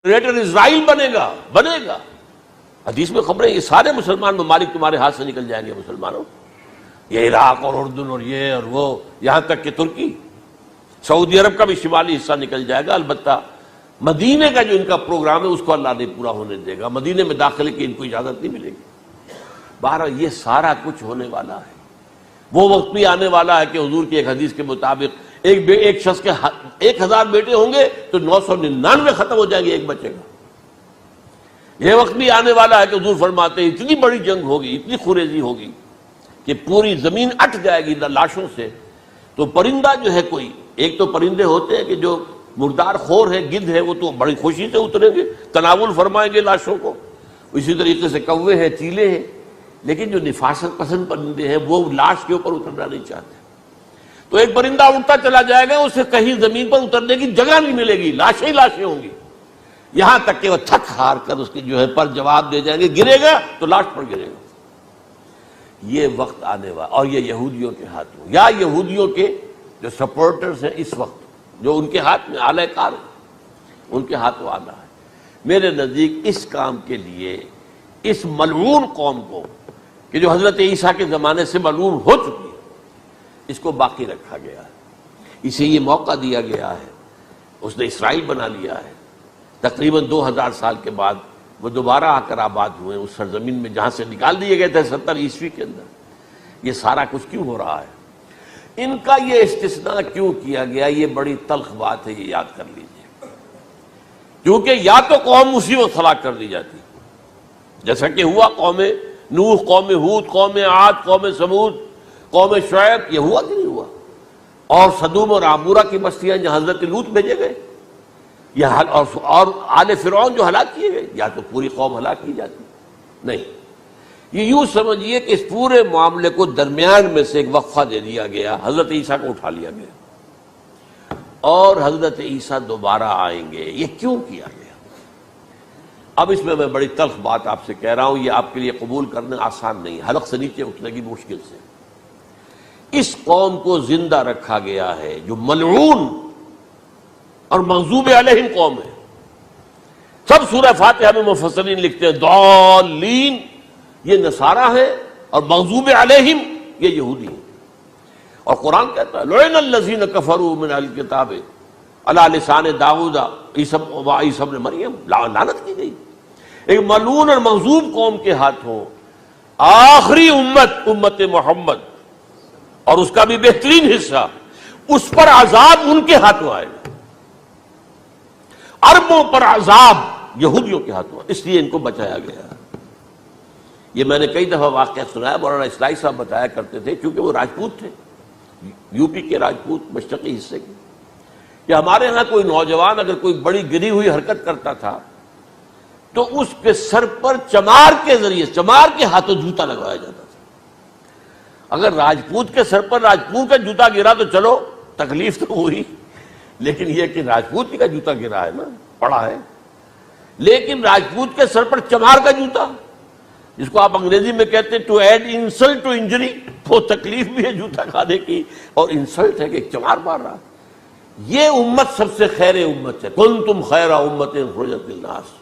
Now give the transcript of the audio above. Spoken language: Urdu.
گریٹر اسرائیل بنے گا حدیث میں خبریں یہ سارے مسلمان ممالک تمہارے ہاتھ سے نکل جائیں گے مسلمانوں، یہ عراق اور اردن اور یہ اور وہ، یہاں تک کہ ترکی، سعودی عرب کا بھی شمالی حصہ نکل جائے گا۔ البتہ مدینے کا جو ان کا پروگرام ہے اس کو اللہ نہیں پورا ہونے دے گا، مدینے میں داخلے کی ان کو اجازت نہیں ملے گی۔ بہرحال یہ سارا کچھ ہونے والا ہے۔ وہ وقت بھی آنے والا ہے کہ حضور کی ایک حدیث کے مطابق ایک شخص کے 1000 بیٹے ہوں گے تو 999 ختم ہو جائیں گے، ایک بچے گا۔ یہ وقت بھی آنے والا ہے کہ حضور فرماتے ہیں اتنی بڑی جنگ ہوگی، اتنی خوریزی ہوگی کہ پوری زمین اٹھ جائے گی لاشوں سے۔ تو پرندہ جو ہے کوئی، ایک تو پرندے ہوتے ہیں کہ جو مردار خور ہے، گدھ ہے، وہ تو بڑی خوشی سے اتریں گے، تناول فرمائیں گے لاشوں کو۔ اسی طریقے سے کوے ہیں، چیلے ہیں، لیکن جو نفاست پسند پرندے ہیں وہ لاش کے اوپر اترنا نہیں چاہتے۔ تو ایک پرندہ اڑتا چلا جائے گا، اسے کہیں زمین پر اترنے کی جگہ نہیں ملے گی، لاشیں ہی لاشیں ہوں گی، یہاں تک کہ وہ تھک ہار کر اس کی جو ہے پر جواب دے جائیں گے، گرے گا تو لاش پر گرے گا۔ یہ وقت آنے والا، اور یہ یہودیوں کے ہاتھوں، یا یہودیوں کے جو سپورٹرز ہیں اس وقت، جو ان کے ہاتھ میں آلہ کار ہیں، ان کے ہاتھوں آنا ہے۔ میرے نزدیک اس کام کے لیے اس ملعون قوم کو، کہ جو حضرت عیسیٰ کے زمانے سے ملعون ہو چکی ہے، اس کو باقی رکھا گیا ہے، اسے یہ موقع دیا گیا ہے۔ اس نے اسرائیل بنا لیا ہے، تقریباً 2000 سال کے بعد وہ دوبارہ آ کر آباد ہوئے اس سرزمین میں جہاں سے نکال دیے گئے تھے 70 عیسوی کے اندر۔ یہ سارا کچھ کیوں ہو رہا ہے؟ ان کا یہ استثناء کیوں کیا گیا؟ یہ بڑی تلخ بات ہے، یہ یاد کر لیجیے، کیونکہ یا تو قوم اسی وقت ہلاک کر دی جاتی، جیسا کہ ہوا قوم نوح، قوم ہود، قوم عاد، قوم ثمود، قوم شعیب، یہ ہوا کہ نہیں ہوا؟ اور سدوم اور عمورہ کی بستیاں جہاں حضرت لوط بھیجے گئے، اور آل فرعون جو ہلاک کیے گئے، یا تو پوری قوم ہلاک کی جاتی؟ نہیں، یہ یوں سمجھیے کہ اس پورے معاملے کو درمیان میں سے ایک وقفہ دے دیا گیا، حضرت عیسیٰ کو اٹھا لیا گیا، اور حضرت عیسیٰ دوبارہ آئیں گے۔ یہ کیوں کیا گیا؟ اب اس میں بڑی تلخ بات آپ سے کہہ رہا ہوں، یہ آپ کے لیے قبول کرنا آسان نہیں، حلق سے نیچے اٹھنے کی مشکل سے۔ اس قوم کو زندہ رکھا گیا ہے جو ملعون اور مغضوب علیہم قوم ہے۔ سب سورہ فاتحہ میں مفسرین لکھتے ہیں ضالین، یہ نصارہ ہے، اور مغضوب علیہم یہ یہودی ہیں۔ اور قرآن کہتا ہے لعن الذین کفروا من اہل الکتاب علی لسان داؤد وعیسی ابن مریم، لعنت کی گئی ایک ملعون اور مغضوب قوم کے ہاتھوں آخری امت محمد، اور اس کا بھی بہترین حصہ، اس پر عذاب ان کے ہاتھوں آئے گا، اربوں پر عذاب یہودیوں کے ہاتھوں، اس لیے ان کو بچایا گیا۔ یہ میں نے کئی دفعہ واقعہ سنایا، مولانا اصلاحی صاحب بتایا کرتے تھے، کیونکہ وہ راجپوت تھے، یو پی کے راجپوت، مشرقی حصے کے، کہ ہمارے ہاں کوئی نوجوان اگر کوئی بڑی گری ہوئی حرکت کرتا تھا تو اس کے سر پر چمار کے ذریعے، چمار کے ہاتھوں جوتا لگوایا جاتا تھا۔ اگر راجپوت کے سر پر راجپوت کا جوتا گرا تو چلو تکلیف تو ہوئی، لیکن یہ کہ راجپوت کا جوتا گرا ہے نا، پڑا ہے، لیکن راجپوت کے سر پر چمار کا جوتا، جس کو آپ انگریزی میں کہتے ہیں to add insult to injury, وہ تکلیف بھی ہے جوتا کھانے کی، اور انسلٹ ہے کہ ایک چمار مار رہا۔ یہ امت سب سے خیر امت ہے، کنتم خیر امت اخرجت للناس۔